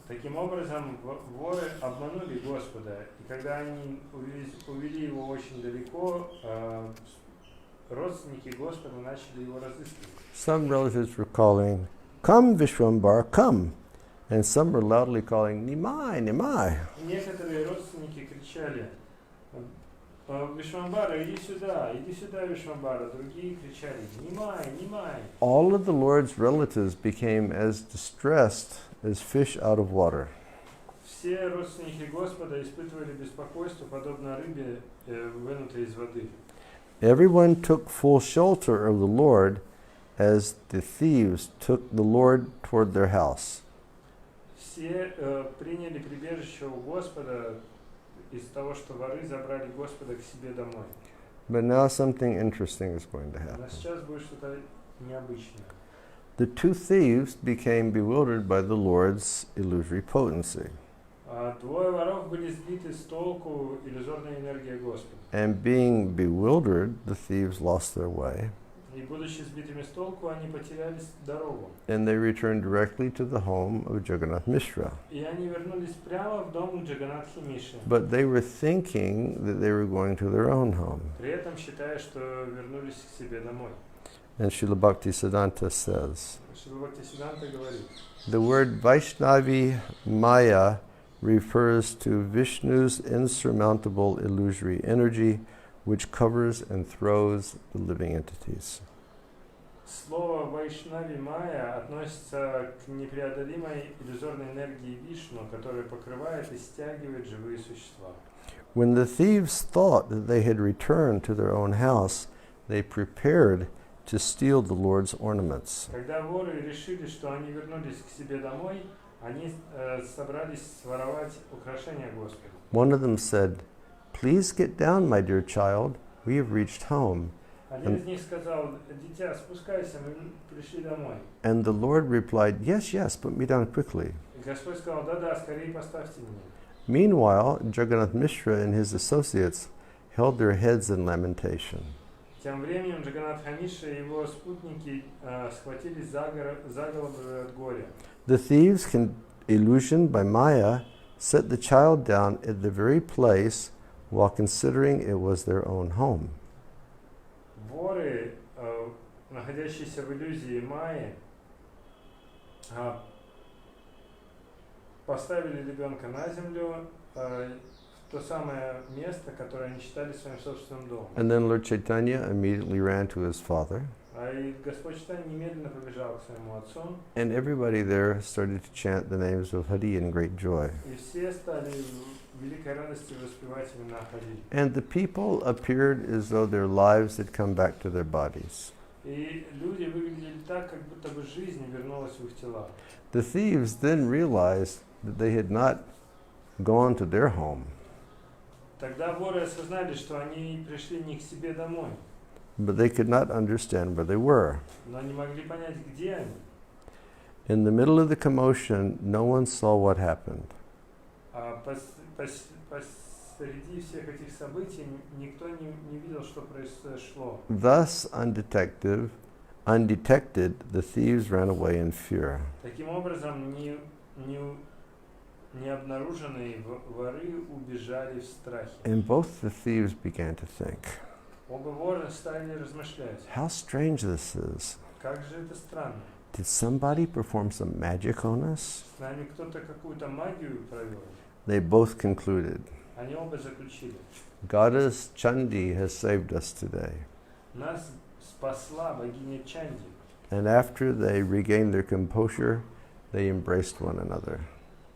Speaker 2: Таким образом, воры обманули Господа, и когда они увели его очень далеко, родственники Господа начали его разыскивать.
Speaker 1: Some relatives were calling, "Come, Vishwambar, come!" And some were loudly calling, "Nimai, Nimai."
Speaker 2: Некоторые родственники кричали: Вишвамбара, иди сюда, Вишвамбара. Другие кричали: Нимай, Нимай.
Speaker 1: All of the Lord's relatives became as distressed as fish out of water.
Speaker 2: Все родственники Господа испытывали беспокойство, подобно рыбе, вынутой из воды.
Speaker 1: Everyone took full shelter of the Lord as the thieves took the Lord toward their house.
Speaker 2: Все приняли прибежище у Господа из того, что воры забрали Господа к себе домой.
Speaker 1: But now something interesting is going to happen.
Speaker 2: Но сейчас будет что-то необычное.
Speaker 1: The two thieves became bewildered by the Lord's illusory potency.
Speaker 2: Двое воров были сбиты с толку иллюзорной энергией Господа.
Speaker 1: And being bewildered, the thieves lost their way.
Speaker 2: И будучи сбитыми с толку, они потеряли дорогу.
Speaker 1: And they returned directly to the home of Jagannath Mishra.
Speaker 2: И они вернулись прямо в дом Джаганатхи Миши.
Speaker 1: But they were thinking that they were going to their own home.
Speaker 2: При этом считая, что вернулись к себе домой.
Speaker 1: And Srila Bhaktisiddhanta says,
Speaker 2: Шрила Бхактисиддханта говорит:
Speaker 1: the word Vaishnavi Maya refers to Vishnu's insurmountable illusory energy which covers and throws the living entities.
Speaker 2: Слово Вайшнави Майя относится к непреодолимой иллюзорной энергии Вишну, которая покрывает и стягивает живые существа.
Speaker 1: When the thieves thought that they had returned to their own house, they prepared to steal the Lord's ornaments.
Speaker 2: Когда воры решили, что они вернулись к себе домой, они собрались своровать украшения Господа.
Speaker 1: One of them said, "Please get down, my dear child. We have reached home."
Speaker 2: Один из них сказал: дитя, спускайся, мы пришли домой.
Speaker 1: And the Lord replied, "Yes, yes, put me down quickly."
Speaker 2: И Господь сказал: да-да, скорее поставьте меня.
Speaker 1: Meanwhile, Jagannath Mishra and his associates held their heads in lamentation.
Speaker 2: Тем временем Джаганатха Миша и его спутники схватились за головы от горя.
Speaker 1: The thieves, illusioned by Maya, set the child down at the very place while considering it was their own home.
Speaker 2: Воры, находящиеся в иллюзии Майи, поставили ребенка на землю в то самое место, которое они считали своим собственным домом.
Speaker 1: And then Lord Chaitanya immediately ran to his father.
Speaker 2: И Господь Чайтанья немедленно побежал к своему отцу.
Speaker 1: And everybody there started to chant the names of Hari in great joy.
Speaker 2: И все стали в великой радости воспевать имена Хари.
Speaker 1: And the people appeared as though their lives had come back to their bodies.
Speaker 2: И люди выглядели так, как будто бы жизнь вернулась в их тела.
Speaker 1: The thieves then realized that they had not gone to their home,
Speaker 2: Тогда воры осознали, что они пришли не к себе домой,
Speaker 1: but they could not understand where they were.
Speaker 2: но не могли понять, где они.
Speaker 1: In the middle of the commotion, no one saw what happened.
Speaker 2: А посреди всех этих событий никто не видел, что произошло.
Speaker 1: Thus, undetected, the thieves ran away in fear.
Speaker 2: Таким образом, необнаруженные воры убежали в страхе.
Speaker 1: And both the thieves began to think,
Speaker 2: Оба вора стали размышлять.
Speaker 1: how strange this is.
Speaker 2: Как же это странно.
Speaker 1: Did somebody perform some magic on us?
Speaker 2: С нами кто-то какую-то магию провел.
Speaker 1: They both concluded,
Speaker 2: Они оба заключили.
Speaker 1: Goddess Chandi has saved us today.
Speaker 2: Нас спасла богиня Чанди.
Speaker 1: And after they regained their composure, they embraced one another.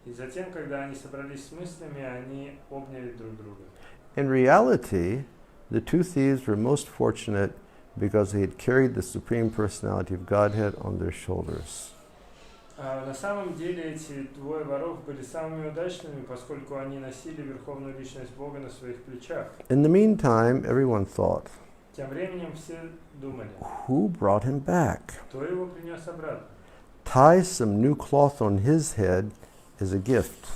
Speaker 2: И затем, когда они собрались с мыслями, они обняли друг друга.
Speaker 1: In reality, the two thieves were most fortunate because they had carried the Supreme Personality of Godhead on their shoulders.
Speaker 2: На самом деле эти двое воров были самыми удачными, поскольку они носили Верховную Личность Бога на своих плечах.
Speaker 1: In the meantime, everyone thought,
Speaker 2: Тем временем все думали,
Speaker 1: who brought him back?
Speaker 2: кто его принес обратно.
Speaker 1: Tie some new cloth on his head as a gift.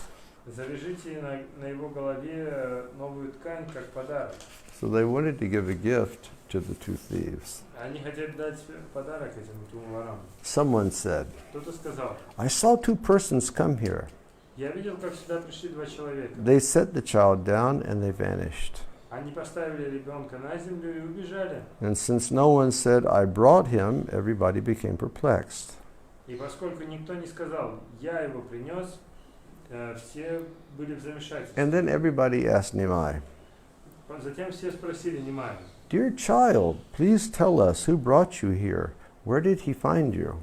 Speaker 2: Завяжите на его голове новую ткань, как подарок.
Speaker 1: So they wanted to give a gift to the two thieves.
Speaker 2: Они хотели дать подарок этим двум ворам.
Speaker 1: Someone said,
Speaker 2: Кто-то сказал,
Speaker 1: I saw two persons come here.
Speaker 2: я видел, как сюда пришли два человека.
Speaker 1: They set the child down and they vanished.
Speaker 2: Они поставили ребенка на землю и убежали.
Speaker 1: And since no one said, I brought him, everybody became perplexed.
Speaker 2: И поскольку никто не сказал, я его принес, все были в замешательстве.
Speaker 1: And then everybody asked Nimai,
Speaker 2: Затем все спросили Нимая,
Speaker 1: Dear child, please tell us who brought you here. Where did he find you?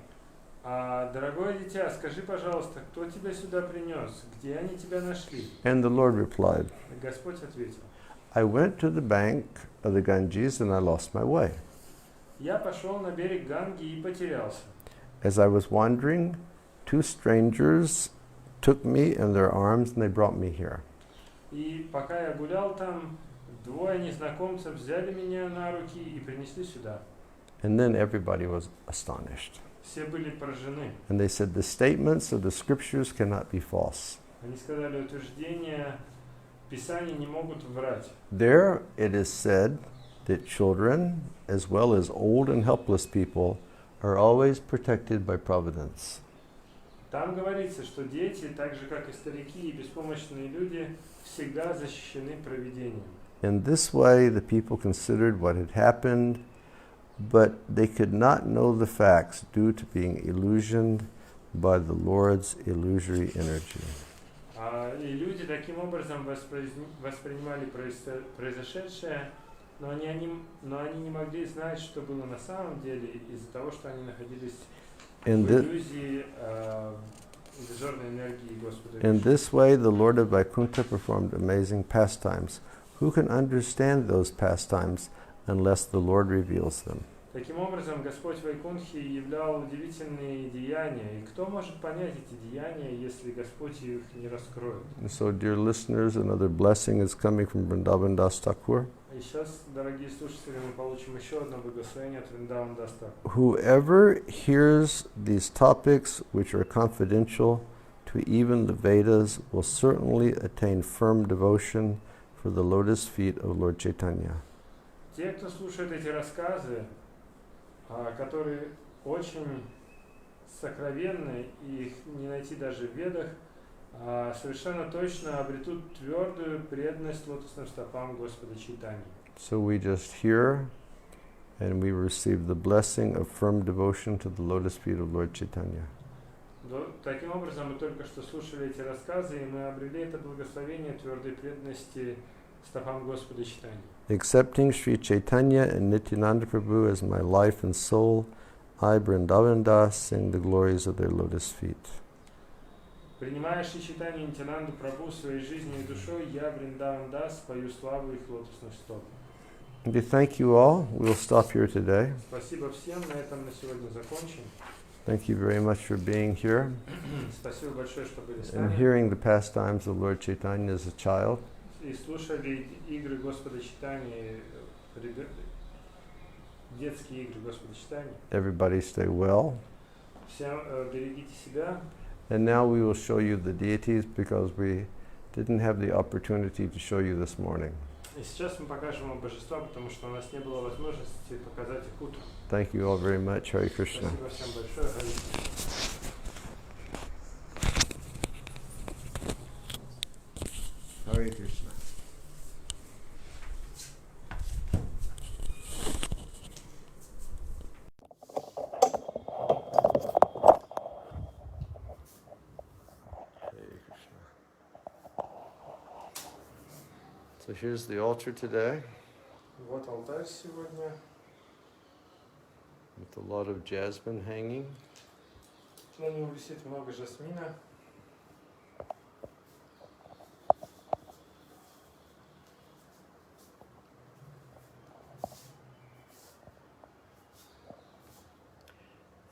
Speaker 2: дорогое дитя, скажи, пожалуйста, кто тебя сюда принес? Где они тебя нашли?
Speaker 1: And the Lord replied,
Speaker 2: И Господь ответил,
Speaker 1: I went to the bank of the Ganges and I lost my way.
Speaker 2: я пошел на берег Ганги и потерялся.
Speaker 1: As I was wandering, two strangers took me in their arms and they brought me here.
Speaker 2: И пока я гулял там, двое незнакомцев взяли меня на руки и принесли сюда.
Speaker 1: And then everybody was astonished.
Speaker 2: Все были поражены.
Speaker 1: And they said, the statements of the scriptures cannot be false.
Speaker 2: Они сказали, утверждения Писания не могут врать.
Speaker 1: There it is said that children, as well as old and helpless people, are always protected by providence.
Speaker 2: Там говорится, что дети, так же как и старики и беспомощные люди, всегда защищены провидением.
Speaker 1: In this way, the people considered what had happened, but they could not know the facts due to being illusioned by the Lord's illusory energy.
Speaker 2: И люди таким образом воспринимали произошедшее, но они не могли знать, что было на самом деле, из-за того, что они находились в иллюзии иллюзорной энергии Господа.
Speaker 1: In this way, the Lord of Vaikuntha performed amazing pastimes. Who can understand those pastimes unless the Lord reveals them?
Speaker 2: Таким образом, Господь Вайкунтхи являл удивительные деяния. И кто может понять эти деяния, если Господь их не раскроет?
Speaker 1: And so, dear listeners, another blessing is coming from Vrindavan Das Thakur.
Speaker 2: И сейчас, дорогие слушатели, мы получим еще одно благословение от Вриндаван Дас Тхакура.
Speaker 1: Whoever hears these topics, which are confidential to even the Vedas, will certainly attain firm devotion for the lotus feet of Lord Chaitanya.
Speaker 2: Те, кто слушает эти рассказы, которые очень сокровенны, и их не найти даже в Ведах, совершенно точно обретут твердую преданность лотосным стопам Господа Чайтаньи.
Speaker 1: So we just hear and we receive the blessing of firm devotion to the lotus feet of Lord Chaitanya.
Speaker 2: Таким образом, мы только что слушали эти рассказы, и мы обрели это благословение твердой преданности стопам Господа Чайтаньи.
Speaker 1: Accepting Sri Chaitanya and Nityananda Prabhu as my life and soul, I, Vrindavan Das, sing the glories of their lotus feet.
Speaker 2: Принимая Шри Чайтанью и Нитянанду Прабху своей жизнью и душой, я, Вриндаван Дас, пою славу их лотосных стоп.
Speaker 1: We thank you all. We'll stop here today.
Speaker 2: Спасибо всем, на этом на сегодня закончим.
Speaker 1: Thank you very much for being here
Speaker 2: Спасибо большое, что были с
Speaker 1: and
Speaker 2: нами
Speaker 1: hearing the pastimes of Lord Chaitanya as a child.
Speaker 2: и слушали игры Господа Чайтаньи, детские игры Господа Чайтаньи.
Speaker 1: Everybody stay well.
Speaker 2: Всем берегите себя.
Speaker 1: And now we will show you the deities because we didn't have the opportunity to show you this morning.
Speaker 2: И сейчас мы покажем вам божества, потому что у нас не было возможности показать их утром.
Speaker 1: Thank you all very much. Hare Krishna.
Speaker 2: Спасибо всем большое. Харе Кришна.
Speaker 1: Hare Krishna. So here's the altar today
Speaker 2: Вот алтарь сегодня.
Speaker 1: with a lot of jasmine hanging.
Speaker 2: На нем висит много жасмина.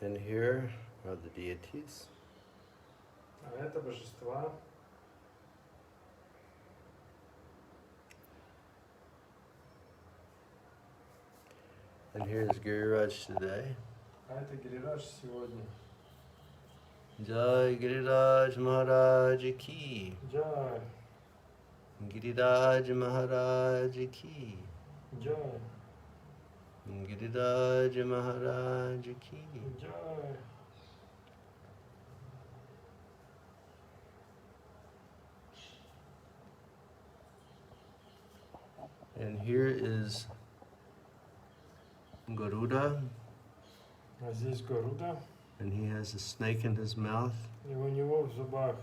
Speaker 1: And here are the deities.
Speaker 2: А это божества.
Speaker 1: And here is Giriraj today.
Speaker 2: А это Гирирадж сегодня.
Speaker 1: Jai Giriraj Maharaj Ki.
Speaker 2: Джай,
Speaker 1: Giriraj Maharaj Ki.
Speaker 2: джай,
Speaker 1: Giriraj Maharaj Ki.
Speaker 2: джай.
Speaker 1: And here is Garuda,
Speaker 2: А здесь Гаруда.
Speaker 1: and he has a snake in his mouth.
Speaker 2: И у него в зубах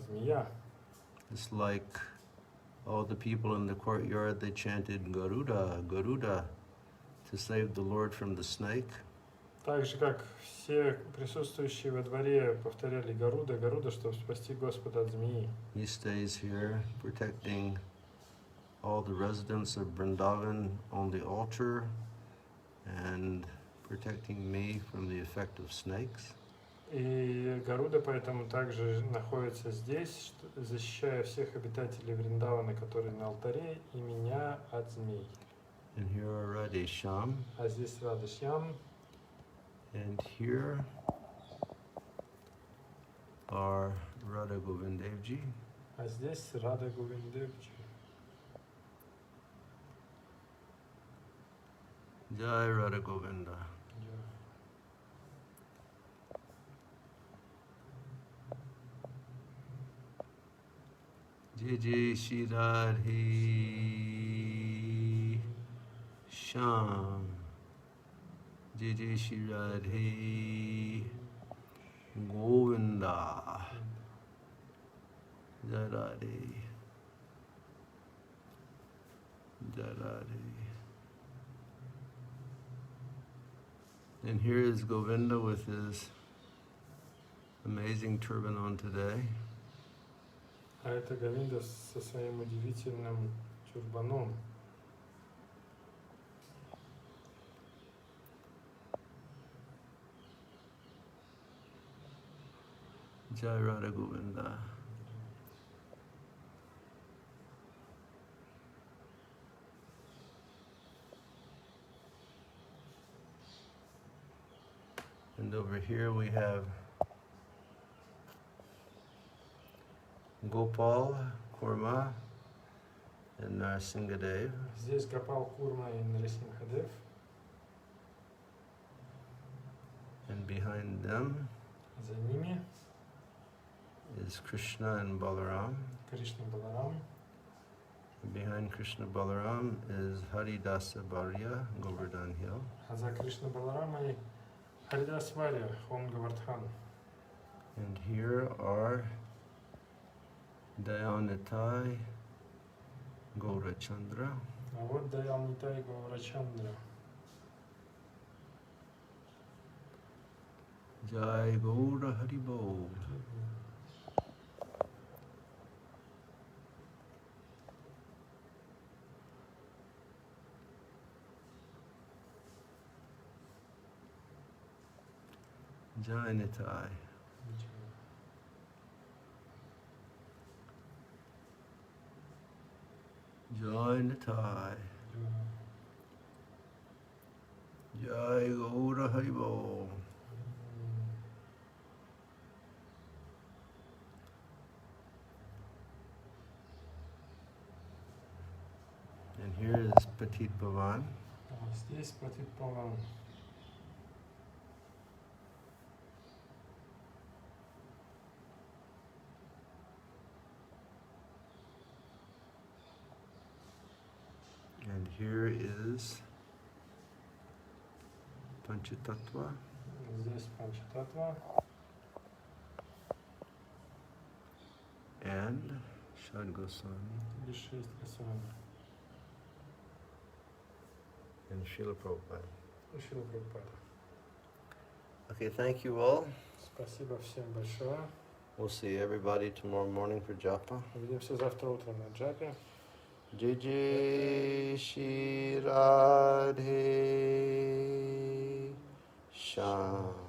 Speaker 2: змея.
Speaker 1: It's like all the people in the courtyard, they chanted Garuda, Garuda, to save the Lord from the snake.
Speaker 2: Так же, как все присутствующие во дворе повторяли Гаруда, Гаруда, чтобы спасти Господа от змеи.
Speaker 1: He stays here protecting all the residents of Vrindavan on the altar and protecting me from the effect of snakes.
Speaker 2: И Гаруда поэтому также находится здесь, защищая всех обитателей Вриндавана, которые на алтаре, и меня от змей.
Speaker 1: And here are Radhesham,
Speaker 2: А здесь Радашьям,
Speaker 1: and here are Radha Govindevji,
Speaker 2: а здесь Рада Говиндевчи.
Speaker 1: Jai Radha Govinda. Jai Jai Shri Radhe Sham. Jai Jai Shri Radhe Govinda. Jai Radhe. Jai Radhe. And here is Govinda with his amazing turban on today.
Speaker 2: А это Говинда со своим удивительным тюрбаном.
Speaker 1: Jai Radha Govinda. And over here we have Gopal, Kurma, and Narsingadev.
Speaker 2: Здесь Гопал Курма и Нарисимхадев.
Speaker 1: And behind them
Speaker 2: За ними
Speaker 1: is Krishna and Balaram.
Speaker 2: Кришна Баларам.
Speaker 1: And behind Krishna Balaram is Haridasa Bharya, Govardhan Hill.
Speaker 2: А за Кришна Баларамой Харидас Варя, Хон Гавардхан.
Speaker 1: And here are Dayanitai, Gaura Chandra.
Speaker 2: А вот Даял Нитай Гаура Чандра.
Speaker 1: Jai Gaura Haribol. Jai Nitai. Jai Nitai. Jai Gaura Haribol. And here is Petit Bhavan.
Speaker 2: Здесь Патит Паван.
Speaker 1: And here is Panchatattva.
Speaker 2: Здесь Панчататва.
Speaker 1: And Shad Goswami
Speaker 2: И 6 Госвами.
Speaker 1: and Srila Prabhupada.
Speaker 2: И Шрила Прабхупада.
Speaker 1: Okay, thank you all.
Speaker 2: Спасибо всем большое.
Speaker 1: We'll see everybody tomorrow morning for japa.
Speaker 2: Увидимся завтра утром на джапе.
Speaker 1: Jai Jai Shri Radhe Shyam.